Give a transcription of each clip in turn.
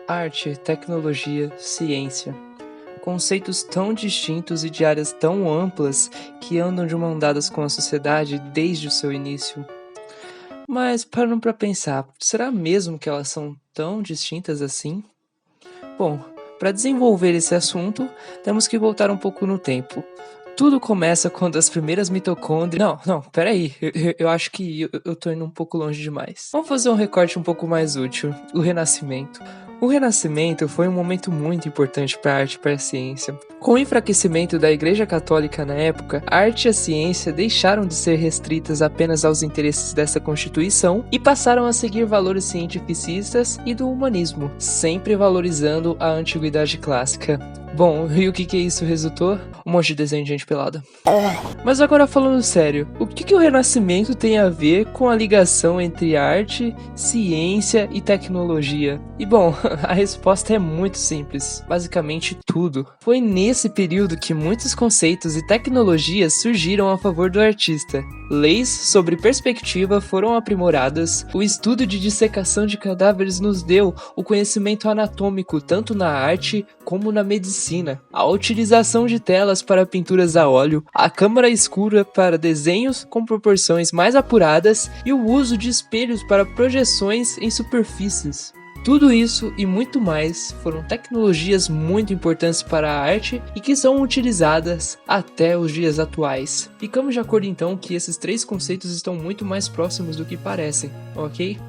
Arte, tecnologia, ciência. Conceitos tão distintos e de áreas tão amplas que andam de mão dadas com a sociedade desde o seu início. Mas parando para pensar, será mesmo que elas são tão distintas assim? Bom, para desenvolver esse assunto, temos que voltar um pouco no tempo. Tudo começa quando as primeiras mitocôndrias... Não, peraí, eu acho que eu tô indo um pouco longe demais. Vamos fazer um recorte um pouco mais útil, o Renascimento. O Renascimento foi um momento muito importante para a arte e para a ciência. Com o enfraquecimento da Igreja Católica na época, a arte e a ciência deixaram de ser restritas apenas aos interesses dessa Constituição e passaram a seguir valores cientificistas e do humanismo, sempre valorizando a antiguidade clássica. Bom, e o que isso resultou? Um monte de desenho de gente pelada. Mas agora falando sério, o que o Renascimento tem a ver com a ligação entre arte, ciência e tecnologia? E bom, a resposta é muito simples, basicamente tudo. Foi nesse período que muitos conceitos e tecnologias surgiram a favor do artista. Leis sobre perspectiva foram aprimoradas, o estudo de dissecação de cadáveres nos deu o conhecimento anatômico tanto na arte como na medicina, a utilização de telas para pinturas a óleo, a câmara escura para desenhos com proporções mais apuradas e o uso de espelhos para projeções em superfícies. Tudo isso e muito mais foram tecnologias muito importantes para a arte e que são utilizadas até os dias atuais. Ficamos de acordo então que esses três conceitos estão muito mais próximos do que parecem, ok?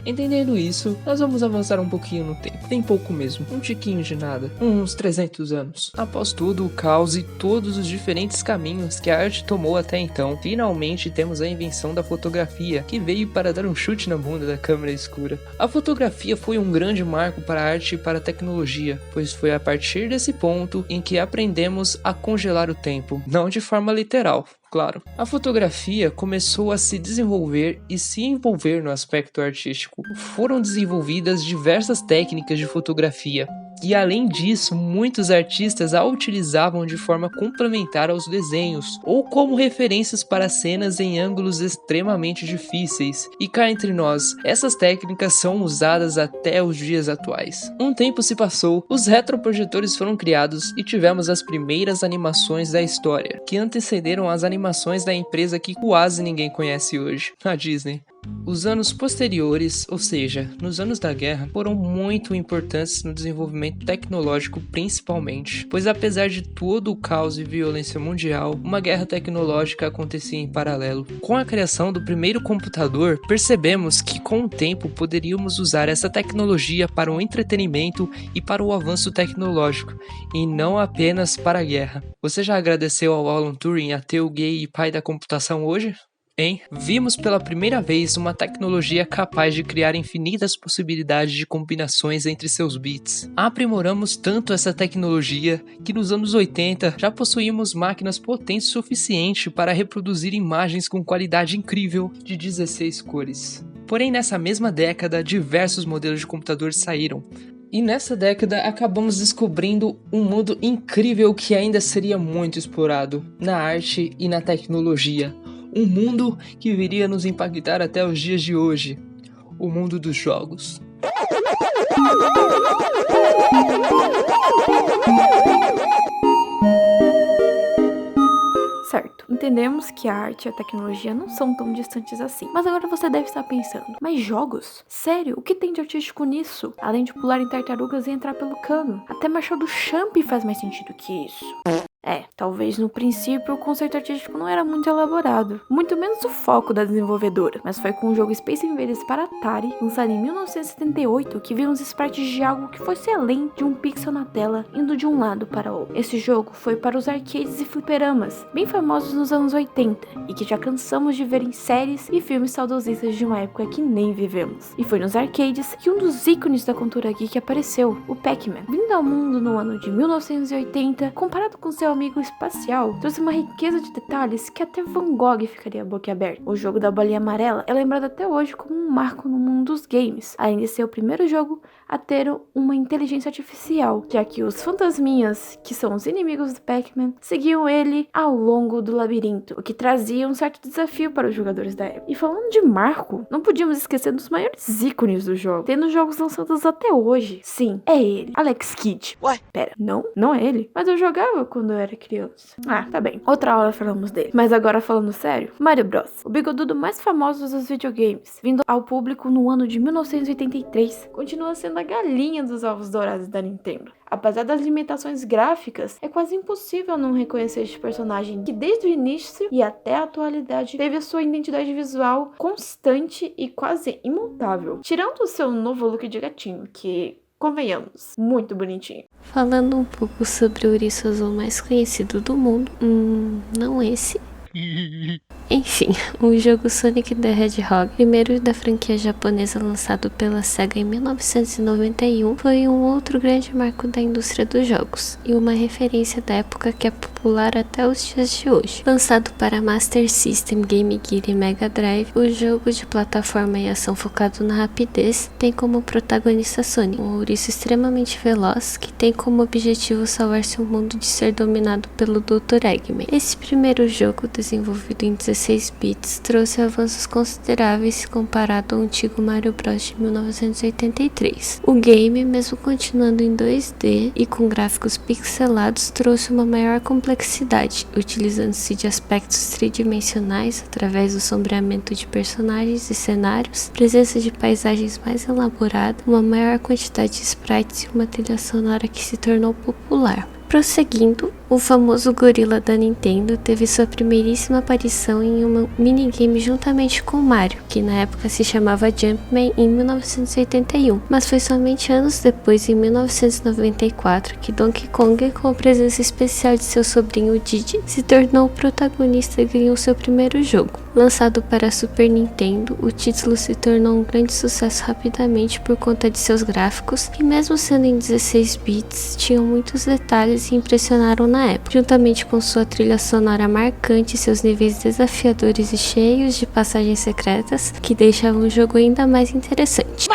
Entendendo isso, nós vamos avançar um pouquinho no tempo. Tem pouco mesmo, um tiquinho de nada, uns 300 anos. Após tudo o caos e todos os diferentes caminhos que a arte tomou até então, finalmente temos a invenção da fotografia, que veio para dar um chute na bunda da câmera escura. A fotografia foi um grande marco para a arte e para a tecnologia, pois foi a partir desse ponto em que aprendemos a congelar o tempo, não de forma literal. Claro. A fotografia começou a se desenvolver e se envolver no aspecto artístico. Foram desenvolvidas diversas técnicas de fotografia. E além disso, muitos artistas a utilizavam de forma complementar aos desenhos, ou como referências para cenas em ângulos extremamente difíceis. E cá entre nós, essas técnicas são usadas até os dias atuais. Um tempo se passou, os retroprojetores foram criados e tivemos as primeiras animações da história, que antecederam as animações da empresa que quase ninguém conhece hoje, a Disney. Os anos posteriores, ou seja, nos anos da guerra, foram muito importantes no desenvolvimento tecnológico principalmente, pois apesar de todo o caos e violência mundial, uma guerra tecnológica acontecia em paralelo. Com a criação do primeiro computador, percebemos que com o tempo poderíamos usar essa tecnologia para o entretenimento e para o avanço tecnológico, e não apenas para a guerra. Você já agradeceu ao Alan Turing, ateu, gay e pai da computação hoje? Hein? Vimos pela primeira vez uma tecnologia capaz de criar infinitas possibilidades de combinações entre seus bits. Aprimoramos tanto essa tecnologia que nos anos 80 já possuímos máquinas potentes o suficiente para reproduzir imagens com qualidade incrível de 16 cores. Porém, nessa mesma década, diversos modelos de computadores saíram. E nessa década acabamos descobrindo um mundo incrível que ainda seria muito explorado na arte e na tecnologia. Um mundo que viria nos impactar até os dias de hoje. O mundo dos jogos. Certo, entendemos que a arte e a tecnologia não são tão distantes assim. Mas agora você deve estar pensando, mas jogos? Sério, o que tem de artístico nisso? Além de pular em tartarugas e entrar pelo cano. Até Machado Champ faz mais sentido que isso. Talvez no princípio o conceito artístico não era muito elaborado, muito menos o foco da desenvolvedora, mas foi com o jogo Space Invaders para Atari, lançado em 1978, que vimos sprites de algo que fosse além de um pixel na tela, indo de um lado para o outro. Esse jogo foi para os arcades e fliperamas, bem famosos nos anos 80, e que já cansamos de ver em séries e filmes saudosistas de uma época que nem vivemos. E foi nos arcades que um dos ícones da cultura geek apareceu, o Pac-Man. Vindo ao mundo no ano de 1980, comparado com seu amigo espacial trouxe uma riqueza de detalhes que até Van Gogh ficaria boquiaberto. O jogo da bolinha amarela é lembrado até hoje como um marco no mundo dos games, além de ser o primeiro jogo a ter uma inteligência artificial, já que os fantasminhas, que são os inimigos do Pac-Man, seguiam ele ao longo do labirinto, o que trazia um certo desafio para os jogadores da época. E falando de marco, não podíamos esquecer dos maiores ícones do jogo, tendo jogos lançados até hoje. Sim, é ele, Alex Kidd. Ué? Pera, não é ele? Mas eu jogava quando eu era criança. Ah, tá bem. Outra hora falamos dele. Mas agora falando sério, Mario Bros. O bigodudo mais famoso dos videogames, vindo ao público no ano de 1983, continua sendo a galinha dos ovos dourados da Nintendo. Apesar das limitações gráficas, é quase impossível não reconhecer este personagem que desde o início e até a atualidade teve a sua identidade visual constante e quase imutável. Tirando o seu novo look de gatinho, que, convenhamos, muito bonitinho. Falando um pouco sobre o ouriço azul mais conhecido do mundo, não esse. Enfim, o jogo Sonic the Hedgehog, primeiro da franquia japonesa lançado pela Sega em 1991, foi um outro grande marco da indústria dos jogos, e uma referência da época que é popular até os dias de hoje. Lançado para Master System, Game Gear e Mega Drive, o jogo de plataforma e ação focado na rapidez tem como protagonista Sonic, um ouriço extremamente veloz que tem como objetivo salvar seu mundo de ser dominado pelo Dr. Eggman. Esse primeiro jogo, desenvolvido em 16 bits, trouxe avanços consideráveis comparado ao antigo Mario Bros de 1983. O game, mesmo continuando em 2D e com gráficos pixelados, trouxe uma maior complexidade, utilizando-se de aspectos tridimensionais através do sombreamento de personagens e cenários, presença de paisagens mais elaboradas, uma maior quantidade de sprites e uma trilha sonora que se tornou popular. Prosseguindo, o famoso gorila da Nintendo teve sua primeiríssima aparição em um minigame juntamente com Mario, que na época se chamava Jumpman, em 1981, mas foi somente anos depois, em 1994, que Donkey Kong, com a presença especial de seu sobrinho Didi, se tornou o protagonista e ganhou seu primeiro jogo. Lançado para Super Nintendo, o título se tornou um grande sucesso rapidamente por conta de seus gráficos, que mesmo sendo em 16 bits, tinham muitos detalhes e impressionaram na época, juntamente com sua trilha sonora marcante e seus níveis desafiadores e cheios de passagens secretas, que deixavam o jogo ainda mais interessante.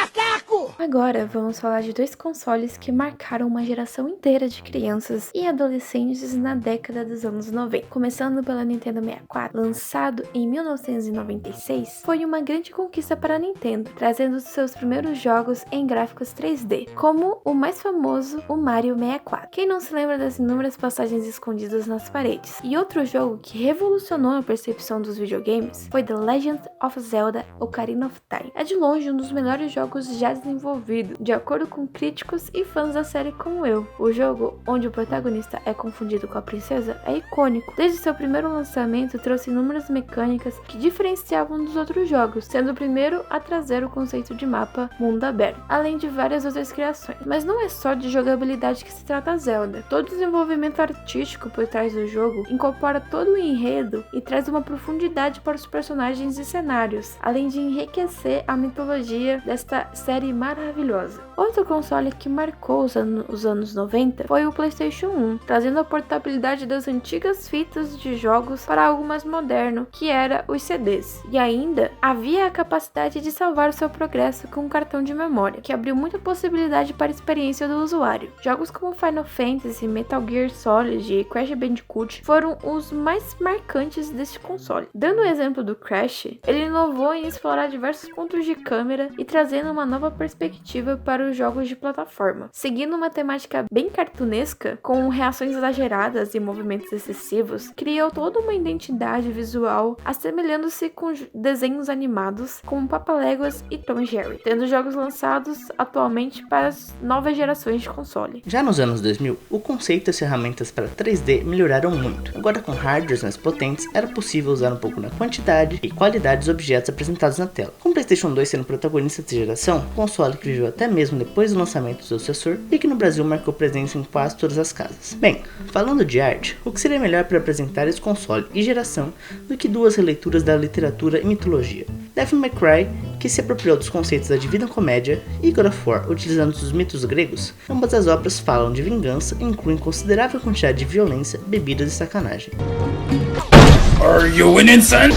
Agora vamos falar de dois consoles que marcaram uma geração inteira de crianças e adolescentes na década dos anos 90. Começando pela Nintendo 64, lançado em 1996, foi uma grande conquista para a Nintendo, trazendo seus primeiros jogos em gráficos 3D, como o mais famoso, o Mario 64. Quem não se lembra das inúmeras passagens escondidas nas paredes? E outro jogo que revolucionou a percepção dos videogames foi The Legend of Zelda Ocarina of Time. É de longe um dos melhores jogos já desenvolvido, de acordo com críticos e fãs da série como eu. O jogo, onde o protagonista é confundido com a princesa, é icônico. Desde seu primeiro lançamento, trouxe inúmeras mecânicas que diferenciavam dos outros jogos, sendo o primeiro a trazer o conceito de mapa mundo aberto, além de várias outras criações. Mas não é só de jogabilidade que se trata Zelda. Todo o desenvolvimento artístico por trás do jogo incorpora todo o enredo e traz uma profundidade para os personagens e cenários, além de enriquecer a mitologia desta série maravilhosa. Outro console que marcou os anos 90 foi o PlayStation 1, trazendo a portabilidade das antigas fitas de jogos para algo mais moderno, que era os CDs. E ainda havia a capacidade de salvar o seu progresso com um cartão de memória, que abriu muita possibilidade para a experiência do usuário. Jogos como Final Fantasy, Metal Gear Solid e Crash Bandicoot foram os mais marcantes deste console. Dando o exemplo do Crash, ele inovou em explorar diversos pontos de câmera e trazendo uma nova perspectiva para os jogos de plataforma. Seguindo uma temática bem cartunesca, com reações exageradas e movimentos excessivos, criou toda uma identidade visual assemelhando-se com desenhos animados como Papaléguas e Tom e Jerry, tendo jogos lançados atualmente para as novas gerações de console. Já nos anos 2000, o conceito e as ferramentas para 3D melhoraram muito. Agora, com hardwares mais potentes, era possível usar um pouco na quantidade e qualidade dos objetos apresentados na tela. Com o PlayStation 2 sendo protagonista dessa geração, o console que viveu até mesmo depois do lançamento do seu sucessor e que no Brasil marcou presença em quase todas as casas. Bem, falando de arte, o que seria melhor para apresentar esse console e geração do que duas releituras da literatura e mitologia? Devil May Cry que se apropriou dos conceitos da Divina Comédia, e God of War, utilizando os mitos gregos, ambas as obras falam de vingança e incluem considerável quantidade de violência, bebidas e sacanagem. Are you an insane?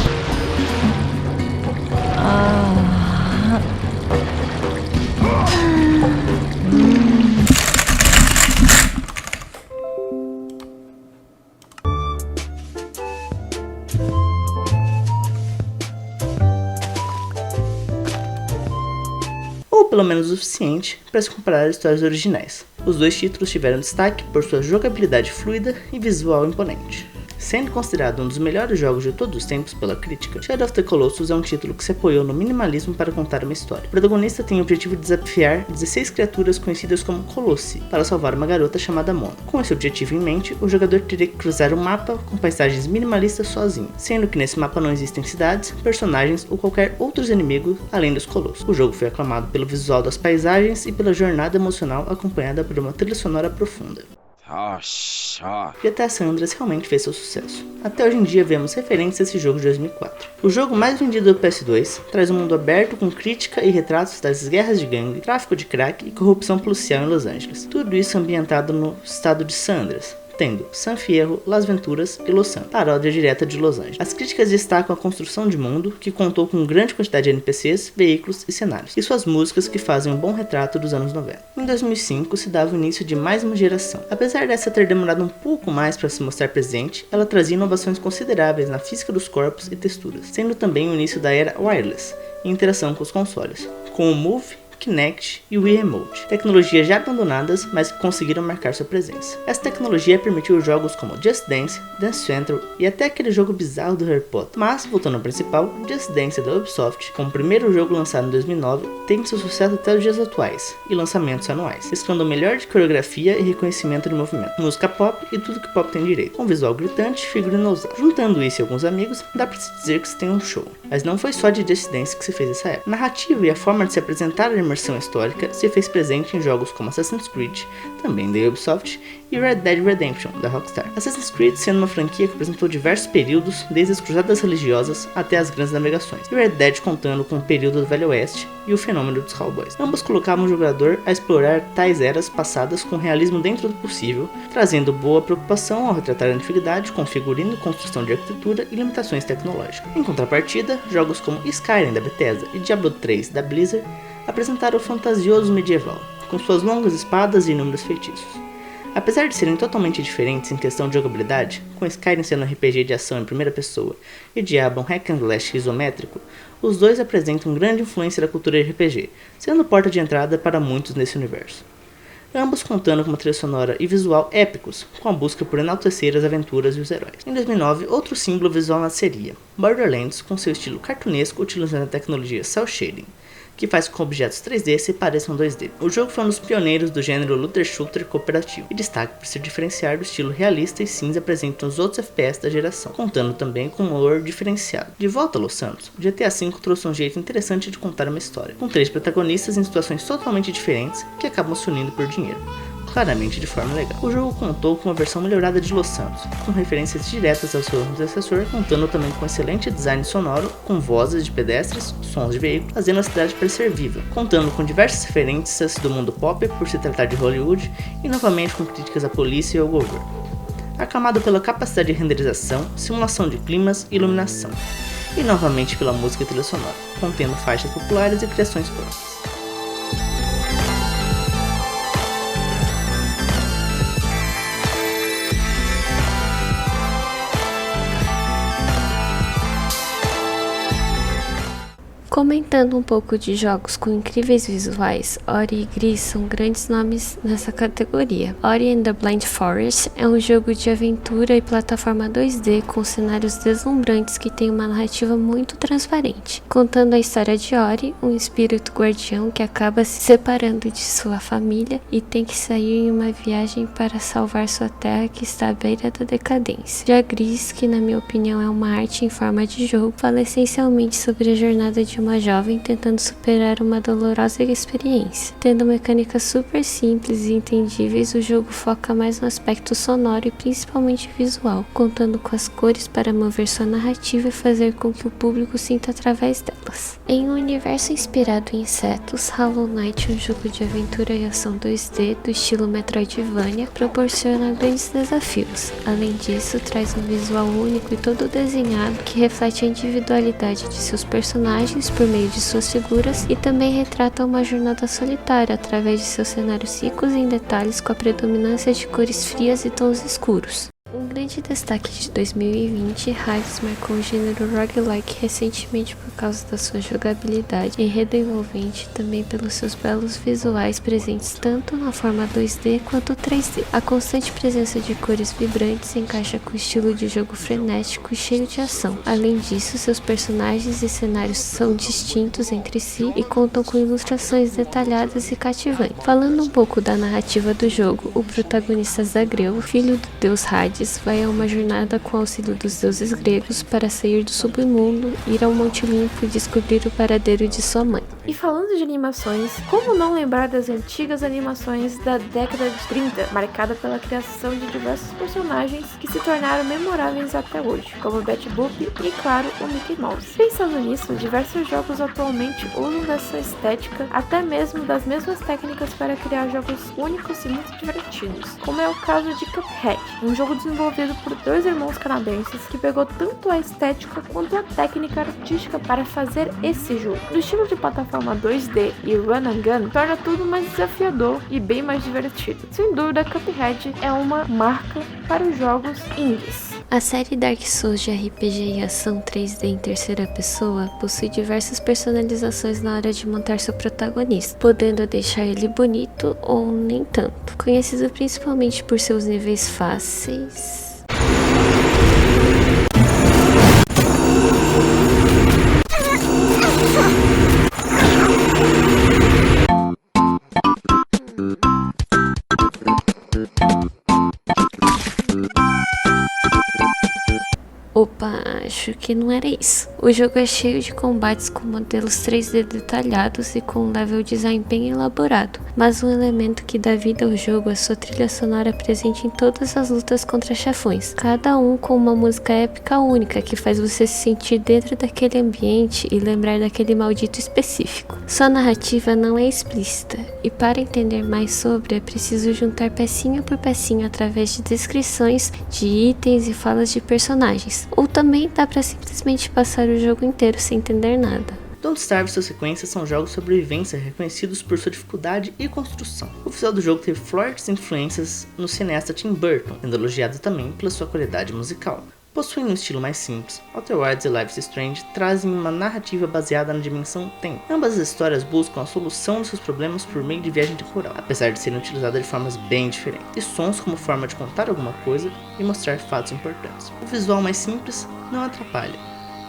Ou pelo menos o suficiente para se comparar às histórias originais. Os dois títulos tiveram destaque por sua jogabilidade fluida e visual imponente. Sendo considerado um dos melhores jogos de todos os tempos pela crítica, Shadow of the Colossus é um título que se apoiou no minimalismo para contar uma história. O protagonista tem o objetivo de desafiar 16 criaturas conhecidas como Colossi para salvar uma garota chamada Mona. Com esse objetivo em mente, o jogador teria que cruzar um mapa com paisagens minimalistas sozinho, sendo que nesse mapa não existem cidades, personagens ou qualquer outros inimigos além dos Colossos. O jogo foi aclamado pelo visual das paisagens e pela jornada emocional acompanhada por uma trilha sonora profunda. GTA San Andreas realmente fez seu sucesso. Até hoje em dia vemos referências a esse jogo de 2004. O jogo mais vendido do PS2 traz um mundo aberto com crítica e retratos das guerras de gangue, tráfico de crack e corrupção policial em Los Angeles. Tudo isso ambientado no estado de San Andreas, tendo San Fierro, Las Venturas e Los Santos, paródia direta de Los Angeles. As críticas destacam a construção de mundo, que contou com grande quantidade de NPCs, veículos e cenários, e suas músicas que fazem um bom retrato dos anos 90. Em 2005 se dava o início de mais uma geração. Apesar dessa ter demorado um pouco mais para se mostrar presente, ela trazia inovações consideráveis na física dos corpos e texturas, sendo também o início da era wireless e interação com os consoles, com o Move, Kinect e Wii Remote, tecnologias já abandonadas, mas que conseguiram marcar sua presença. Essa tecnologia permitiu jogos como Just Dance, Dance Central e até aquele jogo bizarro do Harry Potter. Mas, voltando ao principal, Just Dance da Ubisoft, como primeiro jogo lançado em 2009, tem seu sucesso até os dias atuais, e lançamentos anuais, mesclando o melhor de coreografia e reconhecimento de movimento, música pop e tudo que pop tem direito, com visual gritante e figurino ousado. Juntando isso e alguns amigos, dá pra se dizer que se tem um show. Mas não foi só de Just Dance que se fez essa época. A narrativa e a forma de se apresentar a imersão histórica se fez presente em jogos como Assassin's Creed, também da Ubisoft, e Red Dead Redemption, da Rockstar. Assassin's Creed sendo uma franquia que apresentou diversos períodos, desde as cruzadas religiosas até as grandes navegações, e Red Dead contando com o período do Velho Oeste e o fenômeno dos cowboys. Ambos colocavam o jogador a explorar tais eras passadas com realismo dentro do possível, trazendo boa preocupação ao retratar a antiguidade com figurino, construção de arquitetura e limitações tecnológicas. Em contrapartida, jogos como Skyrim da Bethesda e Diablo 3 da Blizzard apresentaram o fantasioso medieval, com suas longas espadas e inúmeros feitiços. Apesar de serem totalmente diferentes em questão de jogabilidade, com Skyrim sendo um RPG de ação em primeira pessoa e Diablo um hack and slash isométrico, os dois apresentam grande influência da cultura de RPG, sendo porta de entrada para muitos nesse universo. Ambos contando com uma trilha sonora e visual épicos, com a busca por enaltecer as aventuras e os heróis. Em 2009, outro símbolo visual nasceria, Borderlands, com seu estilo cartunesco utilizando a tecnologia cel shading, que faz com que objetos 3D se pareçam 2D. O jogo foi um dos pioneiros do gênero looter shooter cooperativo, e destaca por se diferenciar do estilo realista e cinza presente nos outros FPS da geração, contando também com um lore diferenciado. De volta a Los Santos, o GTA V trouxe um jeito interessante de contar uma história, com 3 protagonistas em situações totalmente diferentes que acabam se unindo por dinheiro, claramente de forma legal. O jogo contou com uma versão melhorada de Los Santos, com referências diretas ao seu antecessor, contando também com excelente design sonoro, com vozes de pedestres, sons de veículos, fazendo a cidade parecer viva, contando com diversas referências do mundo pop por se tratar de Hollywood, e novamente com críticas à polícia e ao governo. Aclamado pela capacidade de renderização, simulação de climas e iluminação, e novamente pela música e trilha sonora, contendo faixas populares e criações próprias. Comentando um pouco de jogos com incríveis visuais, Ori e Gris são grandes nomes nessa categoria. Ori and the Blind Forest é um jogo de aventura e plataforma 2D com cenários deslumbrantes que tem uma narrativa muito transparente, contando a história de Ori, um espírito guardião que acaba se separando de sua família e tem que sair em uma viagem para salvar sua terra que está à beira da decadência. Já Gris, que na minha opinião é uma arte em forma de jogo, fala essencialmente sobre a jornada de uma jovem tentando superar uma dolorosa experiência. Tendo mecânicas super simples e entendíveis, o jogo foca mais no aspecto sonoro e principalmente visual, contando com as cores para mover sua narrativa e fazer com que o público sinta através delas. Em um universo inspirado em insetos, Hollow Knight, um jogo de aventura e ação 2D do estilo Metroidvania, proporciona grandes desafios. Além disso, traz um visual único e todo desenhado que reflete a individualidade de seus personagens por meio de suas figuras e também retrata uma jornada solitária através de seus cenários ricos em detalhes com a predominância de cores frias e tons escuros. Um grande destaque de 2020, Hades marcou o gênero roguelike recentemente por causa da sua jogabilidade, enredo envolvente e também pelos seus belos visuais presentes tanto na forma 2D quanto 3D. A constante presença de cores vibrantes encaixa com o estilo de jogo frenético e cheio de ação. Além disso, seus personagens e cenários são distintos entre si e contam com ilustrações detalhadas e cativantes. Falando um pouco da narrativa do jogo, o protagonista Zagreu, filho do deus Hades, vai a uma jornada com o auxílio dos deuses gregos para sair do submundo, ir ao Monte Limpo e descobrir o paradeiro de sua mãe. E falando de animações, como não lembrar das antigas animações da década de 30, marcada pela criação de diversos personagens que se tornaram memoráveis até hoje, como Betty Boop e, claro, o Mickey Mouse. Pensando nisso, diversos jogos atualmente usam dessa estética, até mesmo das mesmas técnicas para criar jogos únicos e muito divertidos, como é o caso de Cuphead, um jogo desenvolvido por dois irmãos canadenses que pegou tanto a estética quanto a técnica artística para fazer esse jogo. No estilo de plataforma 2D e run and gun, torna tudo mais desafiador e bem mais divertido. Sem dúvida, Cuphead é uma marca para os jogos indies. A série Dark Souls de RPG e ação 3D em terceira pessoa possui diversas personalizações na hora de montar seu protagonista, podendo deixar ele bonito ou nem tanto. Conhecido principalmente por seus níveis fáceis, Opa, acho que não era isso. O jogo é cheio de combates com modelos 3D detalhados e com um level design bem elaborado, mas um elemento que dá vida ao jogo é sua trilha sonora presente em todas as lutas contra chefões, cada um com uma música épica única que faz você se sentir dentro daquele ambiente e lembrar daquele maldito específico. Sua narrativa não é explícita, e para entender mais sobre é preciso juntar pecinha por pecinha através de descrições de itens e falas de personagens. Ou também dá pra simplesmente passar o jogo inteiro sem entender nada. Don't Starve e suas sequências são jogos de sobrevivência reconhecidos por sua dificuldade e construção. O visual do jogo teve fortes influências no cineasta Tim Burton, sendo elogiado também pela sua qualidade musical. Possuindo um estilo mais simples, Outer Wilds e Life is Strange trazem uma narrativa baseada na dimensão tempo. Ambas as histórias buscam a solução dos seus problemas por meio de viagem temporal, apesar de serem utilizadas de formas bem diferentes, e sons como forma de contar alguma coisa e mostrar fatos importantes. O visual mais simples não atrapalha,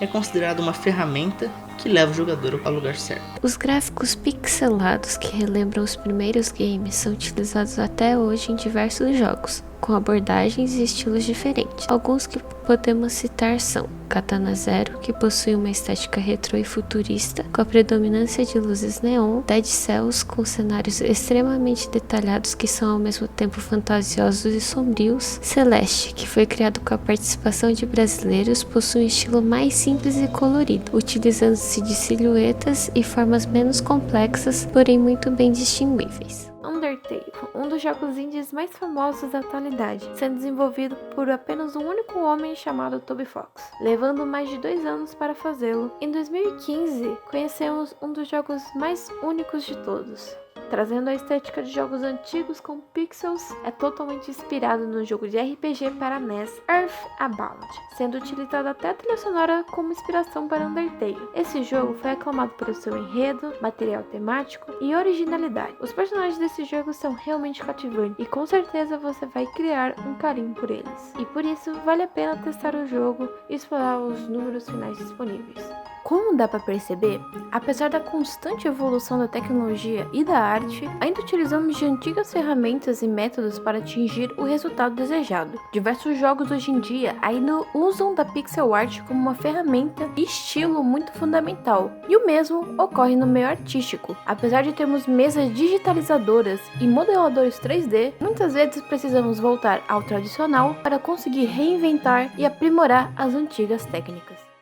é considerado uma ferramenta que leva o jogador ao lugar certo. Os gráficos pixelados que relembram os primeiros games são utilizados até hoje em diversos jogos, com abordagens e estilos diferentes. Alguns que podemos citar são Katana Zero, que possui uma estética retrô e futurista, com a predominância de luzes neon, Dead Cells, com cenários extremamente detalhados que são ao mesmo tempo fantasiosos e sombrios, Celeste, que foi criado com a participação de brasileiros, possui um estilo mais simples e colorido, utilizando-se de silhuetas e formas menos complexas, porém muito bem distinguíveis. Undertale, um dos jogos indies mais famosos da atualidade, sendo desenvolvido por apenas um único homem chamado Toby Fox, levando mais de 2 anos para fazê-lo. Em 2015, conhecemos um dos jogos mais únicos de todos. Trazendo a estética de jogos antigos com pixels, é totalmente inspirado no jogo de RPG para NES Earthbound, sendo utilizada até a trilha sonora como inspiração para Undertale. Esse jogo foi aclamado pelo seu enredo, material temático e originalidade. Os personagens desse jogo são realmente cativantes e com certeza você vai criar um carinho por eles. E por isso vale a pena testar o jogo e explorar os números finais disponíveis. Como dá para perceber, apesar da constante evolução da tecnologia e da arte, ainda utilizamos de antigas ferramentas e métodos para atingir o resultado desejado. Diversos jogos hoje em dia ainda usam da pixel art como uma ferramenta e estilo muito fundamental, e o mesmo ocorre no meio artístico. Apesar de termos mesas digitalizadoras e modeladores 3D, muitas vezes precisamos voltar ao tradicional para conseguir reinventar e aprimorar as antigas técnicas.